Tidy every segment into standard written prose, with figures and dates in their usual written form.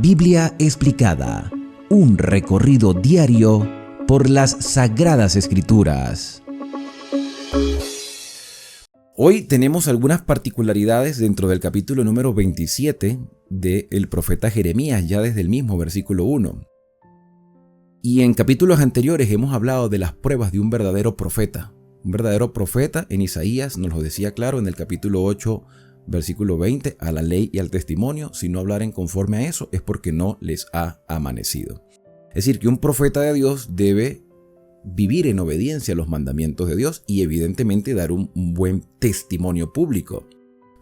Biblia explicada, un recorrido diario por las Sagradas Escrituras. Hoy tenemos algunas particularidades dentro del capítulo número 27 del profeta Jeremías, ya desde el mismo versículo 1. Y en capítulos anteriores hemos hablado de las pruebas de un verdadero profeta. Un verdadero profeta en Isaías nos lo decía claro en el capítulo 8, versículo 20, a la ley y al testimonio, si no hablaren conforme a eso es porque no les ha amanecido. Es decir, que un profeta de Dios debe vivir en obediencia a los mandamientos de Dios y evidentemente dar un buen testimonio público.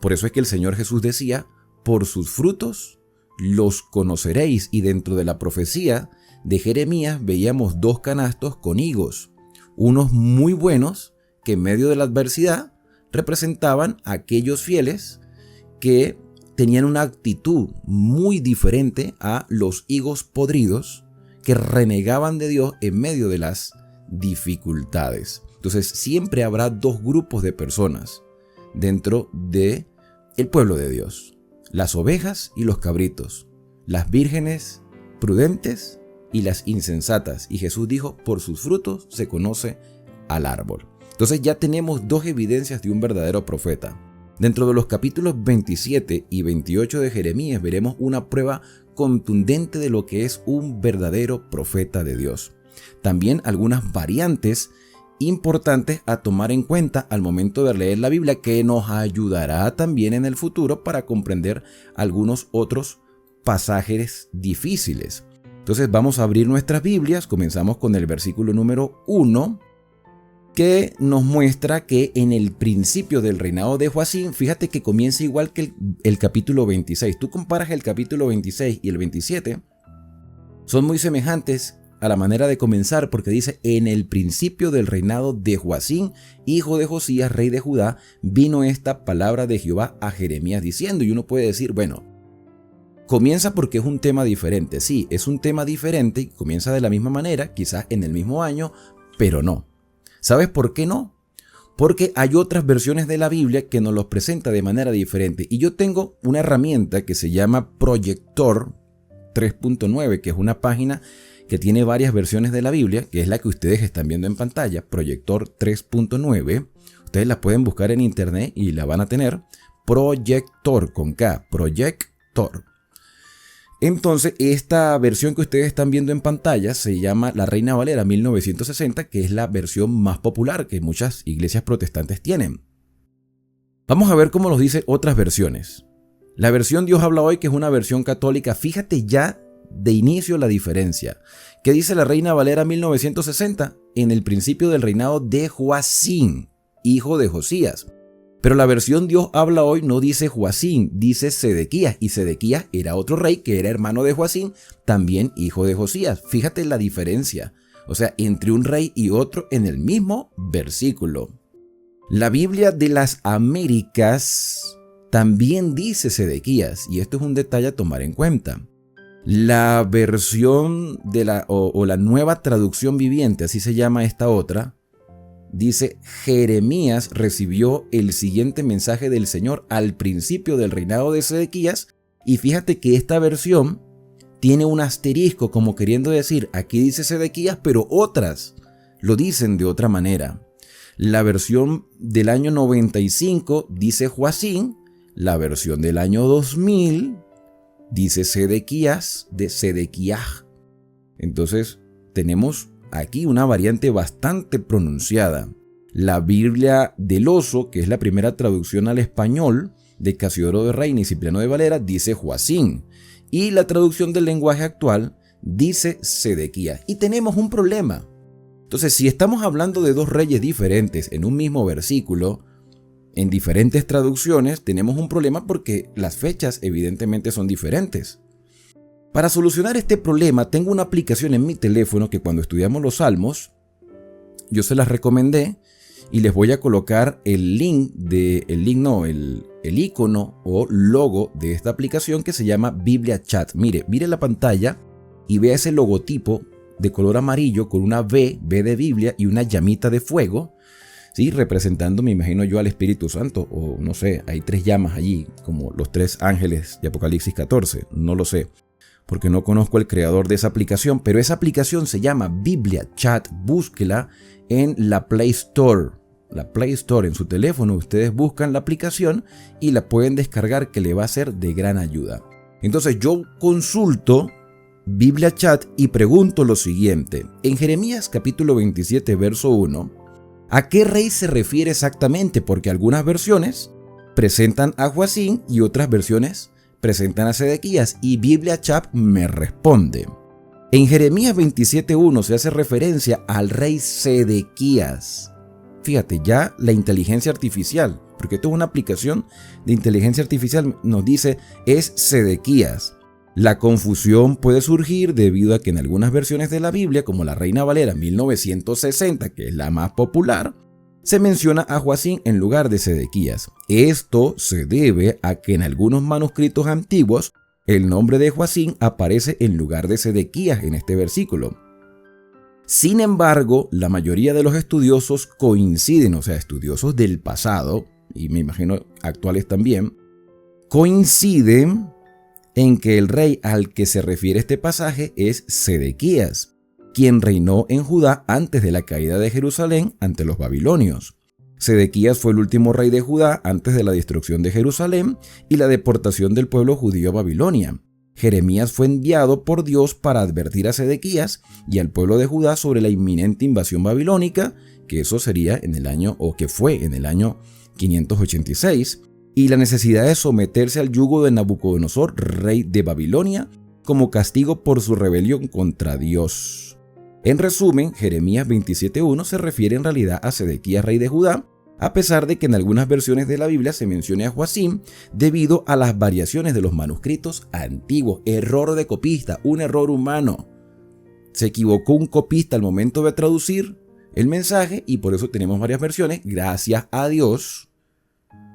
Por eso es que el Señor Jesús decía, por sus frutos los conoceréis, y dentro de la profecía de Jeremías veíamos 2 canastos con higos, unos muy buenos que en medio de la adversidad representaban a aquellos fieles que tenían una actitud muy diferente a los higos podridos que renegaban de Dios en medio de las dificultades. Entonces siempre habrá 2 grupos de personas dentro del pueblo de Dios: las ovejas y los cabritos, las vírgenes prudentes y las insensatas. Y Jesús dijo, por sus frutos se conoce al árbol. Entonces ya tenemos 2 evidencias de un verdadero profeta. Dentro de los capítulos 27 y 28 de Jeremías veremos una prueba contundente de lo que es un verdadero profeta de Dios. También algunas variantes importantes a tomar en cuenta al momento de leer la Biblia, que nos ayudará también en el futuro para comprender algunos otros pasajes difíciles. Entonces vamos a abrir nuestras Biblias, comenzamos con el versículo número 1, que nos muestra que en el principio del reinado de Joacim, fíjate que comienza igual que el capítulo 26. Tú comparas el capítulo 26 y el 27, son muy semejantes a la manera de comenzar, porque dice, en el principio del reinado de Joacim, hijo de Josías, rey de Judá, vino esta palabra de Jehová a Jeremías diciendo. Y uno puede decir, bueno, comienza porque es un tema diferente. Sí, es un tema diferente y comienza de la misma manera, quizás en el mismo año, pero no. ¿Sabes por qué no? Porque hay otras versiones de la Biblia que nos los presenta de manera diferente. Y yo tengo una herramienta que se llama Proyector 3.9, que es una página que tiene varias versiones de la Biblia, que es la que ustedes están viendo en pantalla, Proyector 3.9. Ustedes la pueden buscar en internet y la van a tener. Proyector con K, Proyector. Entonces, esta versión que ustedes están viendo en pantalla se llama La Reina Valera 1960, que es la versión más popular que muchas iglesias protestantes tienen. Vamos a ver cómo nos dice otras versiones. La versión Dios habla hoy, que es una versión católica, fíjate ya de inicio la diferencia. ¿Qué dice la Reina Valera 1960? En el principio del reinado de Joacim, hijo de Josías. Pero la versión Dios habla hoy no dice Joacim, dice Sedequías. Y Sedequías era otro rey que era hermano de Joacim, también hijo de Josías. Fíjate la diferencia. O sea, entre un rey y otro en el mismo versículo. La Biblia de las Américas también dice Sedequías. Y esto es un detalle a tomar en cuenta. La versión de la nueva traducción viviente, así se llama esta otra, dice, Jeremías recibió el siguiente mensaje del Señor al principio del reinado de Sedequías. Y fíjate que esta versión tiene un asterisco, como queriendo decir, aquí dice Sedequías, pero otras lo dicen de otra manera. La versión del año 95 dice Joacim, la versión del año 2000 dice Sedequías de Sedequías. Entonces tenemos aquí una variante bastante pronunciada. La Biblia del Oso, que es la primera traducción al español de Casiodoro de Reina y Cipriano de Valera, dice Joacim. Y la traducción del lenguaje actual dice Sedequías. Y tenemos un problema. Entonces, si estamos hablando de 2 reyes diferentes en un mismo versículo, en diferentes traducciones, tenemos un problema porque las fechas evidentemente son diferentes. Para solucionar este problema, tengo una aplicación en mi teléfono que cuando estudiamos los salmos, yo se las recomendé y les voy a colocar el icono o logo de esta aplicación que se llama Biblia Chat. Mire la pantalla y vea ese logotipo de color amarillo con una V de Biblia y una llamita de fuego, ¿sí? Representando, me imagino yo, al Espíritu Santo, o no sé, hay 3 llamas allí, como los 3 ángeles de Apocalipsis 14, no lo sé. porque no conozco el creador de esa aplicación, pero esa aplicación se llama Biblia Chat. Búsquela en la Play Store. La Play Store en su teléfono, ustedes buscan la aplicación y la pueden descargar, que le va a ser de gran ayuda. Entonces yo consulto Biblia Chat y pregunto lo siguiente. En Jeremías capítulo 27 verso 1, ¿a qué rey se refiere exactamente? Porque algunas versiones presentan a Joacim y otras versiones presentan a Sedequías, y Biblia Chat me responde. En Jeremías 27:1 se hace referencia al rey Sedequías. Fíjate, ya la inteligencia artificial, porque esto es una aplicación de inteligencia artificial, nos dice es Sedequías. La confusión puede surgir debido a que en algunas versiones de la Biblia, como la Reina Valera 1960, que es la más popular, se menciona a Joacim en lugar de Sedequías. Esto se debe a que en algunos manuscritos antiguos el nombre de Joacim aparece en lugar de Sedequías en este versículo. Sin embargo, la mayoría de los estudiosos coinciden, o sea, estudiosos del pasado, y me imagino actuales también, coinciden en que el rey al que se refiere este pasaje es Sedequías, quien reinó en Judá antes de la caída de Jerusalén ante los babilonios. Sedequías fue el último rey de Judá antes de la destrucción de Jerusalén y la deportación del pueblo judío a Babilonia. Jeremías fue enviado por Dios para advertir a Sedequías y al pueblo de Judá sobre la inminente invasión babilónica, que eso sería en el año, o que fue en el año 586, y la necesidad de someterse al yugo de Nabucodonosor, rey de Babilonia, como castigo por su rebelión contra Dios. En resumen, Jeremías 27:1 se refiere en realidad a Sedequías, rey de Judá, a pesar de que en algunas versiones de la Biblia se mencione a Joacim debido a las variaciones de los manuscritos antiguos. Error de copista, un error humano. Se equivocó un copista al momento de traducir el mensaje y por eso tenemos varias versiones. Gracias a Dios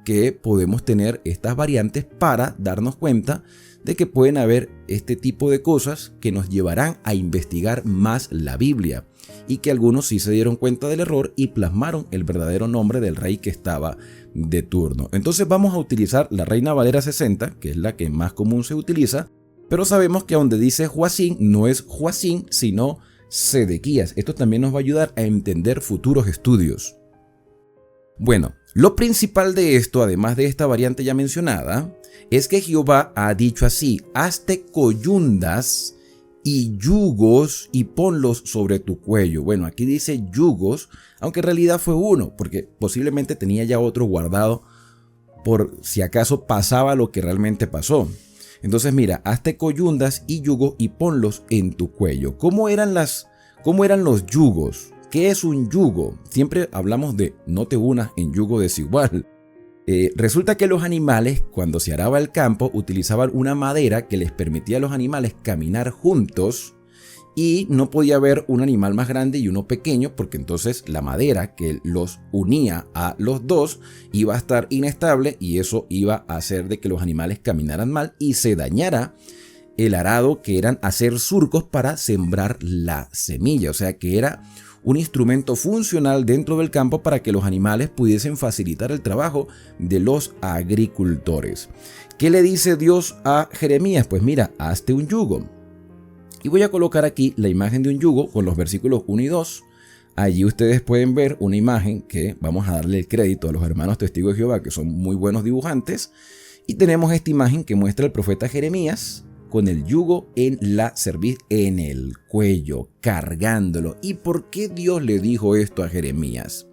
que podemos tener estas variantes para darnos cuenta de que pueden haber este tipo de cosas que nos llevarán a investigar más la Biblia, y que algunos sí se dieron cuenta del error y plasmaron el verdadero nombre del rey que estaba de turno. Entonces vamos a utilizar la Reina Valera 60, que es la que más común se utiliza, pero sabemos que donde dice Joacim no es Joacim, sino Sedequías. Esto también nos va a ayudar a entender futuros estudios. Bueno, lo principal de esto, además de esta variante ya mencionada, es que Jehová ha dicho así: hazte coyundas y yugos y ponlos sobre tu cuello. Bueno, aquí dice yugos, aunque en realidad fue uno, porque posiblemente tenía ya otro guardado por si acaso pasaba lo que realmente pasó. Entonces mira, hazte coyundas y yugos y ponlos en tu cuello. ¿Cómo eran los yugos? ¿Qué es un yugo? Siempre hablamos de no te unas en yugo desigual. Resulta que los animales, cuando se araba el campo, utilizaban una madera que les permitía a los animales caminar juntos, y no podía haber un animal más grande y uno pequeño, porque entonces la madera que los unía a los dos iba a estar inestable, y eso iba a hacer de que los animales caminaran mal y se dañara el arado, que eran hacer surcos para sembrar la semilla. O sea que era un instrumento funcional dentro del campo para que los animales pudiesen facilitar el trabajo de los agricultores. ¿Qué le dice Dios a Jeremías? Pues mira, hazte un yugo. Y voy a colocar aquí la imagen de un yugo con los versículos 1 y 2. Allí ustedes pueden ver una imagen que vamos a darle el crédito a los hermanos testigos de Jehová, que son muy buenos dibujantes. Y tenemos esta imagen que muestra al profeta Jeremías con el yugo en la cerviz, en el cuello, cargándolo. ¿Y por qué Dios le dijo esto a Jeremías?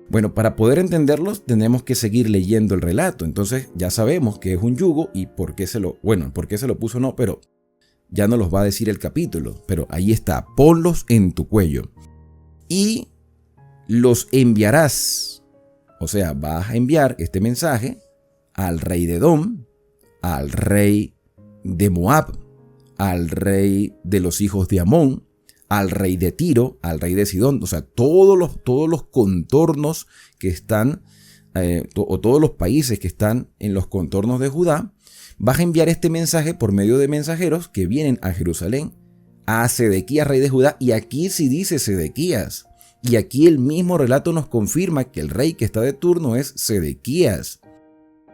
Bueno, para poder entenderlos tenemos que seguir leyendo el relato. Entonces ya sabemos qué es un yugo y por qué se lo puso, no, pero ya nos los va a decir el capítulo. Pero ahí está: ponlos en tu cuello y los enviarás. O sea, vas a enviar este mensaje al rey de Edom, al rey de Moab, al rey de los hijos de Amón, al rey de Tiro, al rey de Sidón. O sea, todos los contornos que están, o todos los países que están en los contornos de Judá. Vas a enviar este mensaje por medio de mensajeros que vienen a Jerusalén, a Sedequías, rey de Judá. Y aquí sí dice Sedequías. Y aquí el mismo relato nos confirma que el rey que está de turno es Sedequías.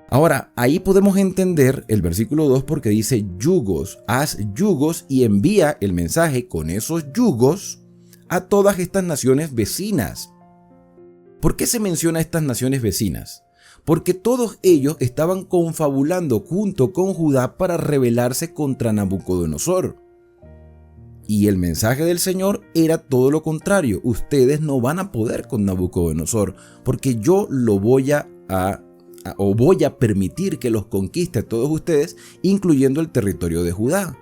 Ahora, ahí podemos entender el versículo 2 porque dice yugos, haz yugos y envía el mensaje con esos yugos a todas estas naciones vecinas. ¿Por qué se menciona estas naciones vecinas? Porque todos ellos estaban confabulando junto con Judá para rebelarse contra Nabucodonosor. Y el mensaje del Señor era todo lo contrario. Ustedes no van a poder con Nabucodonosor porque yo lo voy a permitir que los conquiste a todos ustedes, incluyendo el territorio de Judá.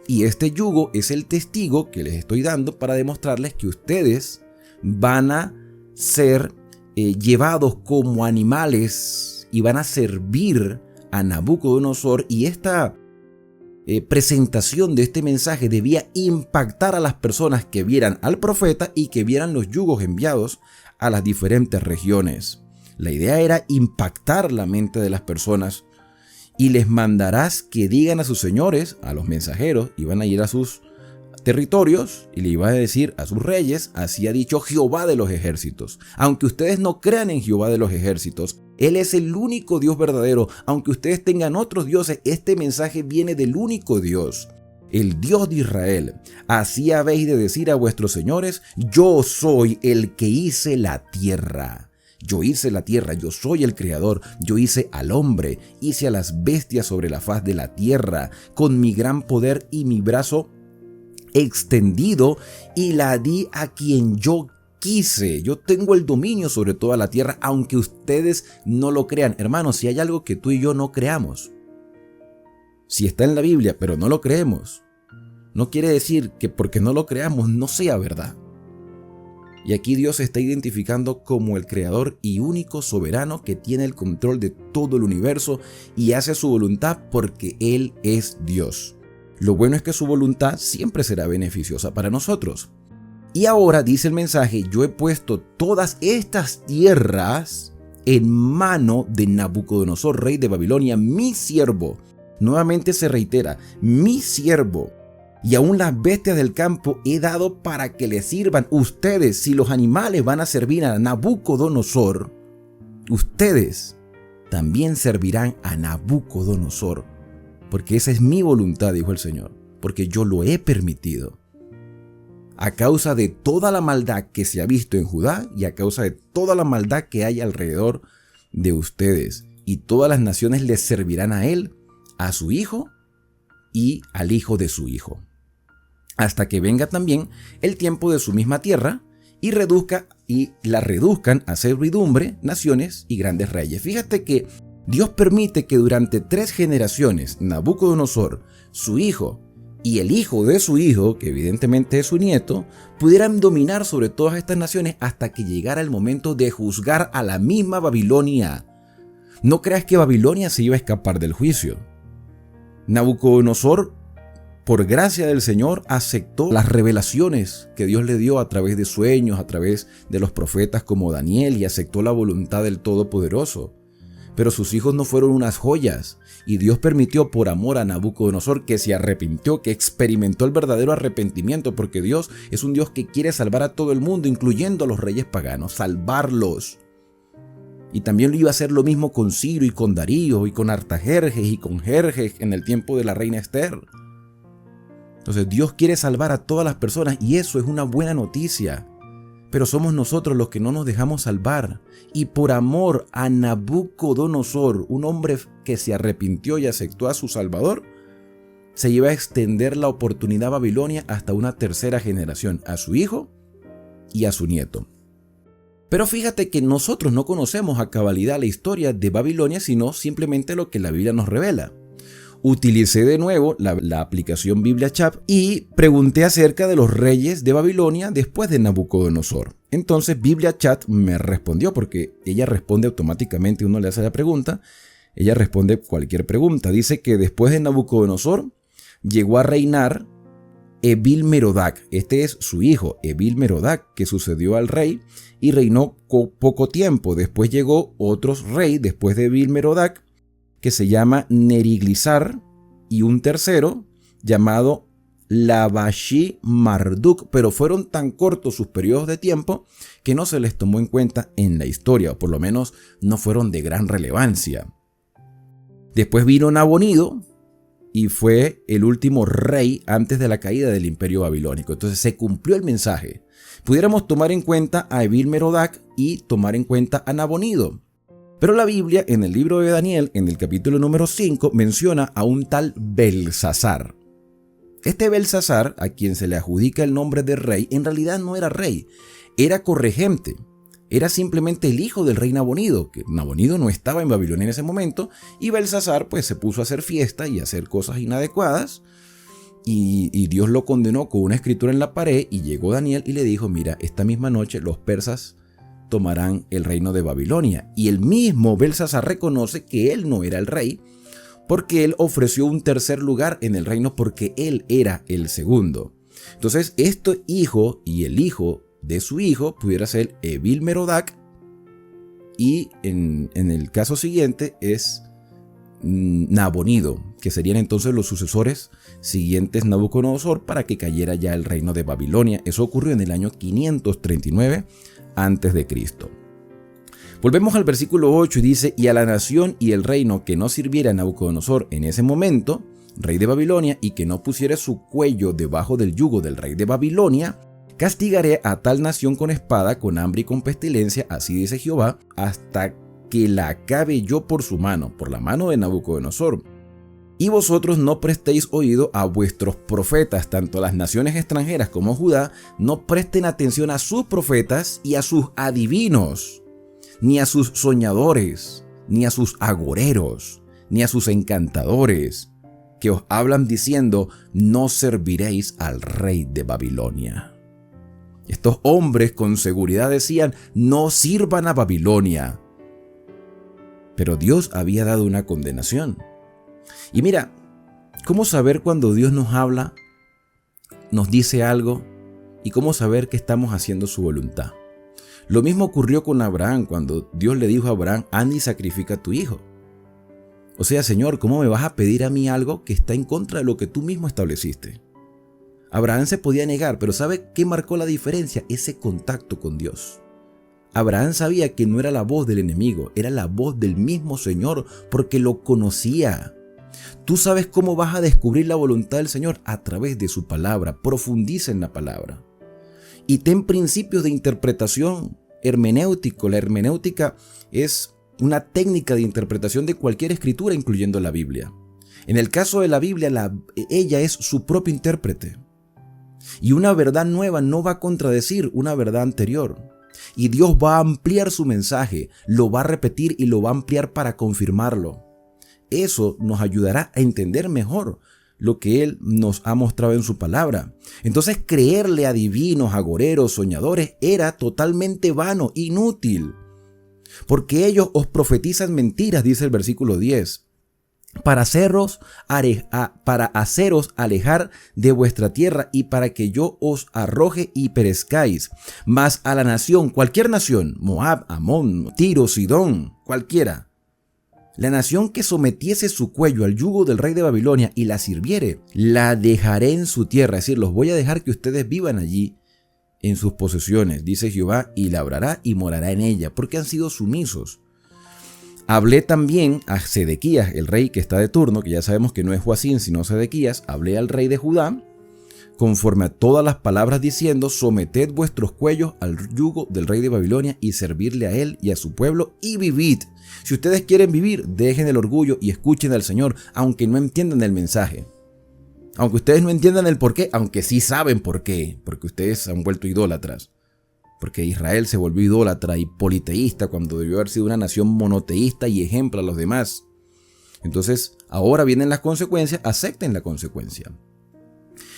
Y este yugo es el testigo que les estoy dando para demostrarles que ustedes van a ser llevados como animales y van a servir a Nabucodonosor. Y esta presentación de este mensaje debía impactar a las personas que vieran al profeta y que vieran los yugos enviados a las diferentes regiones. La idea era impactar la mente de las personas. Y les mandarás que digan a sus señores, a los mensajeros, iban a ir a sus territorios y le iban a decir a sus reyes, así ha dicho Jehová de los ejércitos. Aunque ustedes no crean en Jehová de los ejércitos, Él es el único Dios verdadero. Aunque ustedes tengan otros dioses, este mensaje viene del único Dios, el Dios de Israel. Así habéis de decir a vuestros señores, yo soy el que hice la tierra. Yo hice la tierra, yo soy el creador, yo hice al hombre, hice a las bestias sobre la faz de la tierra, con mi gran poder y mi brazo extendido, y la di a quien yo quise. Yo tengo el dominio sobre toda la tierra, aunque ustedes no lo crean. Hermanos, si hay algo que tú y yo no creamos, si está en la Biblia, pero no lo creemos, no quiere decir que porque no lo creamos no sea verdad. Y aquí Dios se está identificando como el creador y único soberano que tiene el control de todo el universo y hace su voluntad porque Él es Dios. Lo bueno es que su voluntad siempre será beneficiosa para nosotros. Y ahora dice el mensaje, yo he puesto todas estas tierras en mano de Nabucodonosor, rey de Babilonia, mi siervo. Nuevamente se reitera, mi siervo. Y aún las bestias del campo he dado para que le sirvan. Ustedes, si los animales van a servir a Nabucodonosor, ustedes también servirán a Nabucodonosor. Porque esa es mi voluntad, dijo el Señor, porque yo lo he permitido. A causa de toda la maldad que se ha visto en Judá y a causa de toda la maldad que hay alrededor de ustedes. Y todas las naciones les servirán a él, a su hijo y al hijo de su hijo, hasta que venga también el tiempo de su misma tierra y la reduzcan a servidumbre naciones y grandes reyes. Fíjate que Dios permite que durante 3 generaciones Nabucodonosor, su hijo y el hijo de su hijo, que evidentemente es su nieto, pudieran dominar sobre todas estas naciones hasta que llegara el momento de juzgar a la misma Babilonia. No creas que Babilonia se iba a escapar del juicio. Nabucodonosor, por gracia del Señor, aceptó las revelaciones que Dios le dio a través de sueños, a través de los profetas como Daniel, y aceptó la voluntad del Todopoderoso. Pero sus hijos no fueron unas joyas, y Dios permitió por amor a Nabucodonosor que se arrepintió, que experimentó el verdadero arrepentimiento, porque Dios es un Dios que quiere salvar a todo el mundo, incluyendo a los reyes paganos, salvarlos. Y también lo iba a hacer lo mismo con Ciro y con Darío y con Artajerjes y con Jerjes en el tiempo de la reina Esther. Entonces Dios quiere salvar a todas las personas y eso es una buena noticia. Pero somos nosotros los que no nos dejamos salvar. Y por amor a Nabucodonosor, un hombre que se arrepintió y aceptó a su Salvador, se iba a extender la oportunidad a Babilonia hasta una 3ª generación, a su hijo y a su nieto. Pero fíjate que nosotros no conocemos a cabalidad la historia de Babilonia, sino simplemente lo que la Biblia nos revela. Utilicé de nuevo la aplicación Biblia Chat y pregunté acerca de los reyes de Babilonia después de Nabucodonosor. Entonces Biblia Chat me respondió, porque ella responde automáticamente, uno le hace la pregunta, ella responde cualquier pregunta. Dice que después de Nabucodonosor llegó a reinar Evil-Merodach. Este es su hijo, Evil-Merodach, que sucedió al rey y reinó poco tiempo. Después llegó otro rey después de Evil-Merodach, que se llama Neriglisar, y un tercero llamado Labashi-Marduk, pero fueron tan cortos sus periodos de tiempo que no se les tomó en cuenta en la historia, o por lo menos no fueron de gran relevancia. Después vino Nabonido y fue el último rey antes de la caída del imperio babilónico. Entonces se cumplió el mensaje. Pudiéramos tomar en cuenta a Evil-Merodach y tomar en cuenta a Nabonido. Pero la Biblia, en el libro de Daniel, en el capítulo número 5, menciona a un tal Belsasar. Este Belsasar, a quien se le adjudica el nombre de rey, en realidad no era rey, era corregente. Era simplemente el hijo del rey Nabonido, que Nabonido no estaba en Babilonia en ese momento, y Belsasar pues se puso a hacer fiesta y a hacer cosas inadecuadas, y Dios lo condenó con una escritura en la pared, y llegó Daniel y le dijo, mira, esta misma noche los persas tomarán el reino de Babilonia. Y el mismo Belsasar reconoce que él no era el rey, porque él ofreció un tercer lugar en el reino porque él era el segundo. Entonces, este hijo y el hijo de su hijo pudiera ser Evil-Merodach, y en el caso siguiente es Nabonido, que serían entonces los sucesores siguientes Nabucodonosor para que cayera ya el reino de Babilonia. Eso ocurrió en el año 539 a.C. Volvemos al versículo 8 y dice, y a la nación y el reino que no sirviera a Nabucodonosor en ese momento, rey de Babilonia, y que no pusiera su cuello debajo del yugo del rey de Babilonia, castigaré a tal nación con espada, con hambre y con pestilencia, así dice Jehová, hasta que la acabe yo por su mano, por la mano de Nabucodonosor. Y vosotros no prestéis oído a vuestros profetas, tanto las naciones extranjeras como Judá, no presten atención a sus profetas y a sus adivinos, ni a sus soñadores, ni a sus agoreros, ni a sus encantadores, que os hablan diciendo, no serviréis al rey de Babilonia. Estos hombres con seguridad decían, no sirvan a Babilonia. Pero Dios había dado una condenación. Y mira, ¿cómo saber cuando Dios nos habla, nos dice algo, y cómo saber que estamos haciendo su voluntad? Lo mismo ocurrió con Abraham cuando Dios le dijo a Abraham, anda y sacrifica a tu hijo. O sea, Señor, ¿cómo me vas a pedir a mí algo que está en contra de lo que tú mismo estableciste? Abraham se podía negar, pero ¿sabe qué marcó la diferencia? Ese contacto con Dios. Abraham sabía que no era la voz del enemigo, era la voz del mismo Señor, porque lo conocía. Tú sabes cómo vas a descubrir la voluntad del Señor a través de su palabra. Profundiza en la palabra. Y ten principios de interpretación hermenéutico. La hermenéutica es una técnica de interpretación de cualquier escritura, incluyendo la Biblia. En el caso de la Biblia, ella es su propio intérprete. Y una verdad nueva no va a contradecir una verdad anterior. Y Dios va a ampliar su mensaje, lo va a repetir y lo va a ampliar para confirmarlo. Eso nos ayudará a entender mejor lo que Él nos ha mostrado en su palabra. Entonces creerle a divinos, agoreros, soñadores era totalmente vano, inútil. Porque ellos os profetizan mentiras, dice el versículo 10. Para haceros alejar de vuestra tierra y para que yo os arroje y perezcáis. Mas a la nación, cualquier nación, Moab, Amón, Tiro, Sidón, cualquiera, la nación que sometiese su cuello al yugo del rey de Babilonia y la sirviere, la dejaré en su tierra. Es decir, los voy a dejar que ustedes vivan allí en sus posesiones, dice Jehová, y labrará y morará en ella, porque han sido sumisos. Hablé también a Sedequías, el rey que está de turno, que ya sabemos que no es Joacín sino Sedequías. Hablé al rey de Judá conforme a todas las palabras diciendo, someted vuestros cuellos al yugo del rey de Babilonia y servirle a él y a su pueblo y vivid. Si ustedes quieren vivir, dejen el orgullo y escuchen al Señor, aunque no entiendan el mensaje. Aunque ustedes no entiendan el por qué, aunque sí saben por qué, porque ustedes se han vuelto idólatras. Porque Israel se volvió idólatra y politeísta cuando debió haber sido una nación monoteísta y ejemplo a los demás. Entonces, ahora vienen las consecuencias, acepten la consecuencia.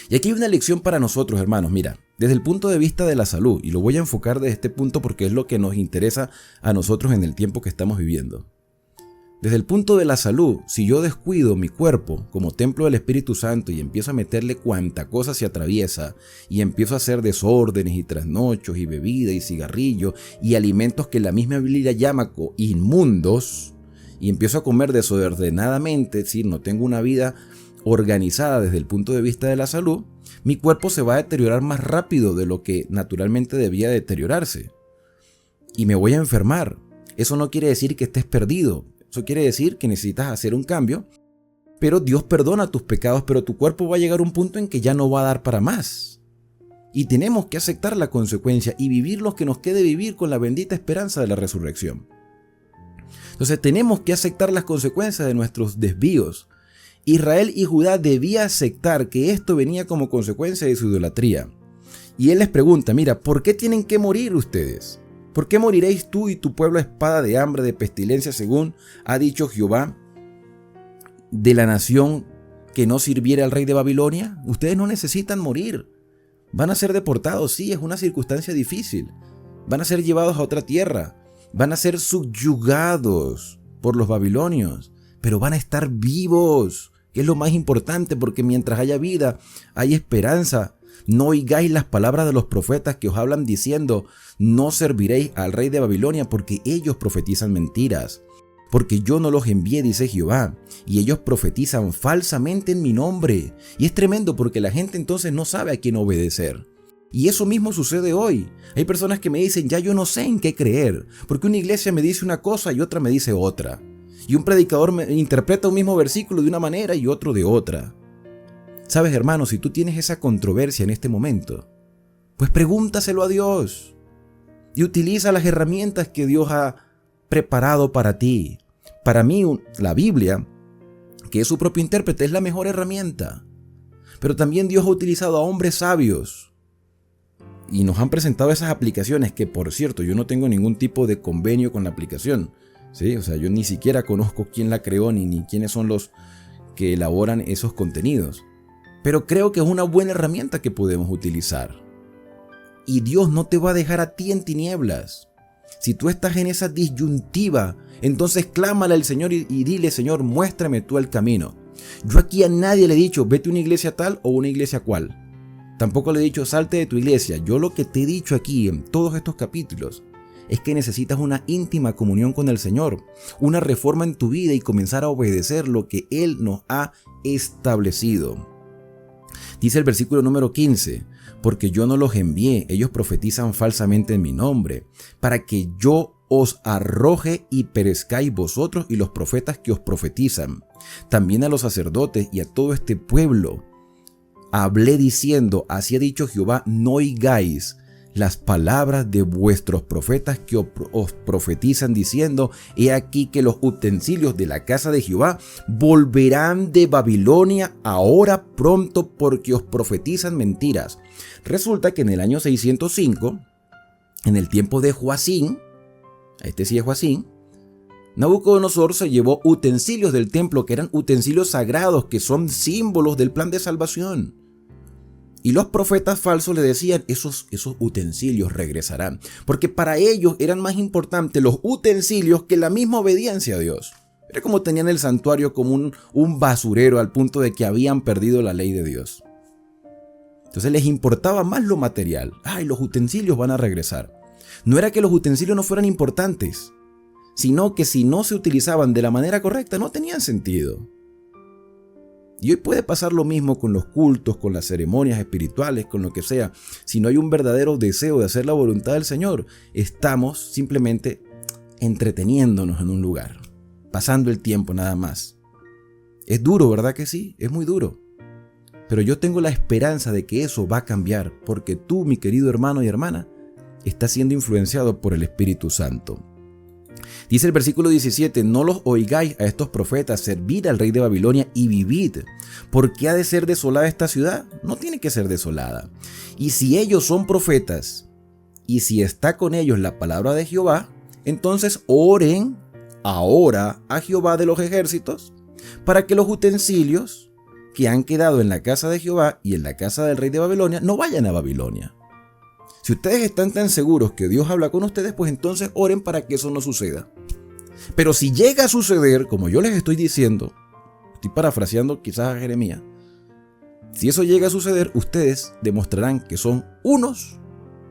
Y aquí hay una lección para nosotros, hermanos. Mira, desde el punto de vista de la salud, y lo voy a enfocar desde este punto porque es lo que nos interesa a nosotros en el tiempo que estamos viviendo. Desde el punto de la salud, si yo descuido mi cuerpo como templo del Espíritu Santo y empiezo a meterle cuanta cosa se atraviesa y empiezo a hacer desórdenes y trasnochos y bebida y cigarrillo y alimentos que la misma Biblia llama inmundos y empiezo a comer desordenadamente, es decir, no tengo una vida organizada desde el punto de vista de la salud, mi cuerpo se va a deteriorar más rápido de lo que naturalmente debía deteriorarse y me voy a enfermar. Eso no quiere decir que estés perdido. Eso quiere decir que necesitas hacer un cambio, pero Dios perdona tus pecados, pero tu cuerpo va a llegar a un punto en que ya no va a dar para más. Y tenemos que aceptar la consecuencia y vivir lo que nos quede vivir con la bendita esperanza de la resurrección. Entonces tenemos que aceptar las consecuencias de nuestros desvíos. Israel y Judá debían aceptar que esto venía como consecuencia de su idolatría. Y él les pregunta, mira, ¿por qué tienen que morir ustedes? ¿Por qué moriréis tú y tu pueblo a espada de hambre, de pestilencia, según ha dicho Jehová, de la nación que no sirviera al rey de Babilonia? Ustedes no necesitan morir. Van a ser deportados, sí, es una circunstancia difícil. Van a ser llevados a otra tierra. Van a ser subyugados por los babilonios, pero van a estar vivos, que es lo más importante, porque mientras haya vida, hay esperanza. No oigáis las palabras de los profetas que os hablan diciendo, no serviréis al rey de Babilonia, porque ellos profetizan mentiras. Porque yo no los envié, dice Jehová, y ellos profetizan falsamente en mi nombre. Y es tremendo porque la gente entonces no sabe a quién obedecer. Y eso mismo sucede hoy. Hay personas que me dicen, ya yo no sé en qué creer, porque una iglesia me dice una cosa y otra me dice otra. Y un predicador me interpreta un mismo versículo de una manera y otro de otra. Sabes, hermano, si tú tienes esa controversia en este momento, pues pregúntaselo a Dios. Y utiliza las herramientas que Dios ha preparado para ti. Para mí, la Biblia, que es su propio intérprete, es la mejor herramienta. Pero también Dios ha utilizado a hombres sabios y nos han presentado esas aplicaciones que, por cierto, yo no tengo ningún tipo de convenio con la aplicación, ¿sí? O sea, yo ni siquiera conozco quién la creó ni quiénes son los que elaboran esos contenidos. Pero creo que es una buena herramienta que podemos utilizar. Y Dios no te va a dejar a ti en tinieblas. Si tú estás en esa disyuntiva, entonces clámale al Señor y dile, Señor, muéstrame tú el camino. Yo aquí a nadie le he dicho, vete a una iglesia tal o una iglesia cual. Tampoco le he dicho, salte de tu iglesia. Yo lo que te he dicho aquí en todos estos capítulos es que necesitas una íntima comunión con el Señor, una reforma en tu vida y comenzar a obedecer lo que Él nos ha establecido. Dice el versículo número 15, porque yo no los envié, ellos profetizan falsamente en mi nombre, para que yo os arroje y perezcáis vosotros y los profetas que os profetizan. También a los sacerdotes y a todo este pueblo hablé diciendo, así ha dicho Jehová, no oigáis las palabras de vuestros profetas que os profetizan diciendo, he aquí que los utensilios de la casa de Jehová volverán de Babilonia ahora pronto porque os profetizan mentiras. Resulta que en el año 605, en el tiempo de Joacim, este sí es Joacim, Nabucodonosor se llevó utensilios del templo que eran utensilios sagrados que son símbolos del plan de salvación. Y los profetas falsos le decían, esos utensilios regresarán. Porque para ellos eran más importantes los utensilios que la misma obediencia a Dios. Era como tenían el santuario como un basurero al punto de que habían perdido la ley de Dios. Entonces les importaba más lo material. Ay, los utensilios van a regresar. No era que los utensilios no fueran importantes, sino que si no se utilizaban de la manera correcta no tenían sentido. Y hoy puede pasar lo mismo con los cultos, con las ceremonias espirituales, con lo que sea. Si no hay un verdadero deseo de hacer la voluntad del Señor, estamos simplemente entreteniéndonos en un lugar, pasando el tiempo nada más. Es duro, ¿verdad que sí? Es muy duro. Pero yo tengo la esperanza de que eso va a cambiar, porque tú, mi querido hermano y hermana, estás siendo influenciado por el Espíritu Santo. Dice el versículo 17, no los oigáis a estos profetas, servid al rey de Babilonia y vivid. ¿Por qué ha de ser desolada esta ciudad? No tiene que ser desolada. Y si ellos son profetas, y si está con ellos la palabra de Jehová, entonces oren ahora a Jehová de los ejércitos, para que los utensilios que han quedado en la casa de Jehová y en la casa del rey de Babilonia no vayan a Babilonia. Si ustedes están tan seguros que Dios habla con ustedes, pues entonces oren para que eso no suceda. Pero si llega a suceder, como yo les estoy diciendo, estoy parafraseando quizás a Jeremías, si eso llega a suceder, ustedes demostrarán que son unos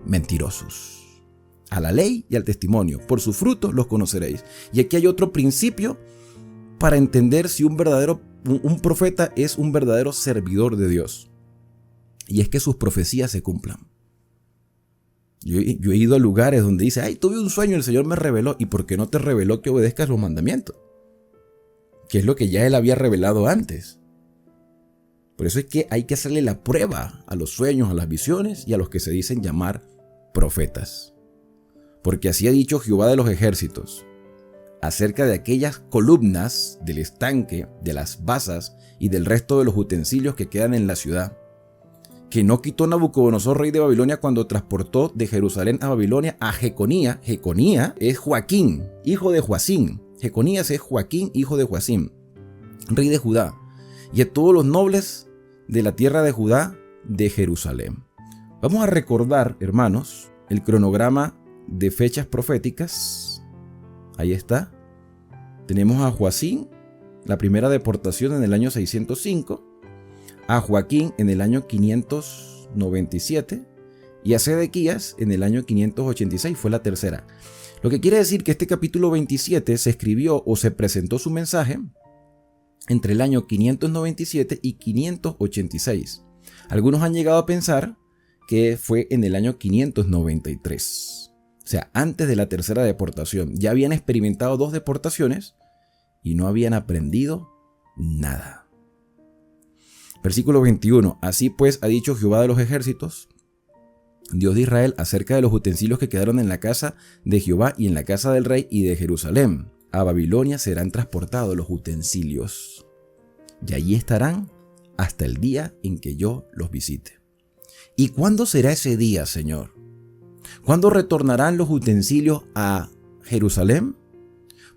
mentirosos. A la ley y al testimonio, por sus frutos los conoceréis. Y aquí hay otro principio para entender si un profeta es un verdadero servidor de Dios. Y es que sus profecías se cumplan. Yo he ido a lugares donde dice, ay, tuve un sueño, el Señor me reveló. ¿Y por qué no te reveló que obedezcas los mandamientos? que es lo que ya él había revelado antes. Por eso es que hay que hacerle la prueba a los sueños, a las visiones y a los que se dicen llamar profetas. Porque así ha dicho Jehová de los ejércitos, acerca de aquellas columnas del estanque, de las basas y del resto de los utensilios que quedan en la ciudad, que no quitó Nabucodonosor, rey de Babilonia, cuando transportó de Jerusalén a Babilonia a Jeconía. Jeconía es Joaquín, hijo de Joacim. Jeconías es Joaquín, hijo de Joacim, rey de Judá, y a todos los nobles de la tierra de Judá de Jerusalén. Vamos a recordar, hermanos, el cronograma de fechas proféticas. Ahí está. Tenemos a Joacim, la primera deportación en el año 605, a Joaquín en el año 597 y a Sedequías en el año 586, fue la tercera. Lo que quiere decir que este capítulo 27 se escribió o se presentó su mensaje entre el año 597 y 586. Algunos han llegado a pensar que fue en el año 593. O sea, antes de la tercera deportación. Ya habían experimentado 2 deportaciones y no habían aprendido nada. Versículo 21. Así pues ha dicho Jehová de los ejércitos, Dios de Israel, acerca de los utensilios que quedaron en la casa de Jehová y en la casa del rey y de Jerusalén. A Babilonia serán transportados los utensilios, y allí estarán hasta el día en que yo los visite. ¿Y cuándo será ese día, Señor? ¿Cuándo retornarán los utensilios a Jerusalén?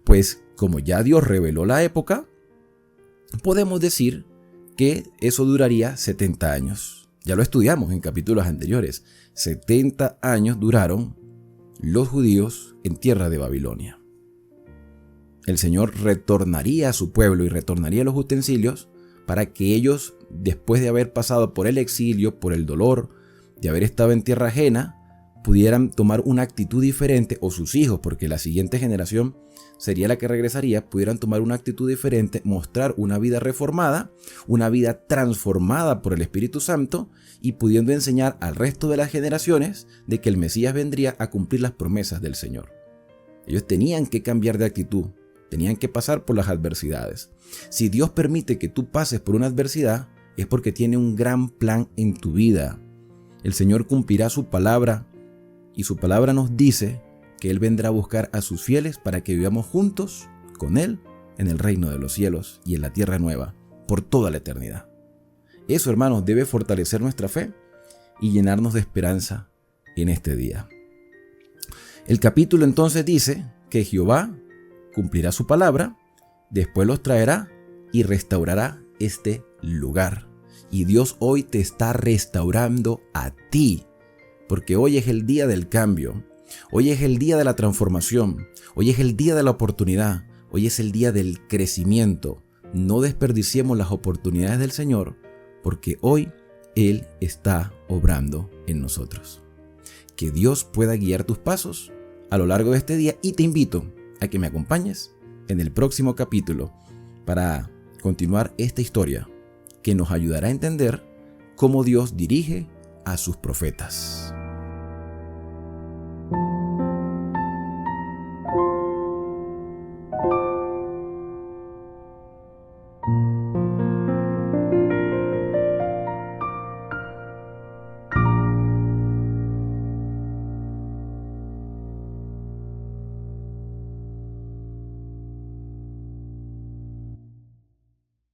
Pues como ya Dios reveló la época, podemos decir que eso duraría 70 años. Ya lo estudiamos en capítulos anteriores. 70 años duraron los judíos en tierra de Babilonia. El Señor retornaría a su pueblo y retornaría los utensilios para que ellos, después de haber pasado por el exilio, por el dolor, de haber estado en tierra ajena, pudieran tomar una actitud diferente, o sus hijos, porque la siguiente generación sería la que regresaría, pudieran tomar una actitud diferente, mostrar una vida reformada, una vida transformada por el Espíritu Santo y pudiendo enseñar al resto de las generaciones de que el Mesías vendría a cumplir las promesas del Señor. Ellos tenían que cambiar de actitud, tenían que pasar por las adversidades. Si Dios permite que tú pases por una adversidad, es porque tiene un gran plan en tu vida. El Señor cumplirá su palabra y su palabra nos dice que Él vendrá a buscar a sus fieles para que vivamos juntos con Él en el reino de los cielos y en la tierra nueva por toda la eternidad. Eso, hermanos, debe fortalecer nuestra fe y llenarnos de esperanza en este día. El capítulo entonces dice que Jehová cumplirá su palabra, después los traerá y restaurará este lugar. Y Dios hoy te está restaurando a ti, porque hoy es el día del cambio, hoy es el día de la transformación, hoy es el día de la oportunidad, hoy es el día del crecimiento. No desperdiciemos las oportunidades del Señor, porque hoy Él está obrando en nosotros. Que Dios pueda guiar tus pasos a lo largo de este día y te invito a que me acompañes en el próximo capítulo para continuar esta historia que nos ayudará a entender cómo Dios dirige a sus profetas.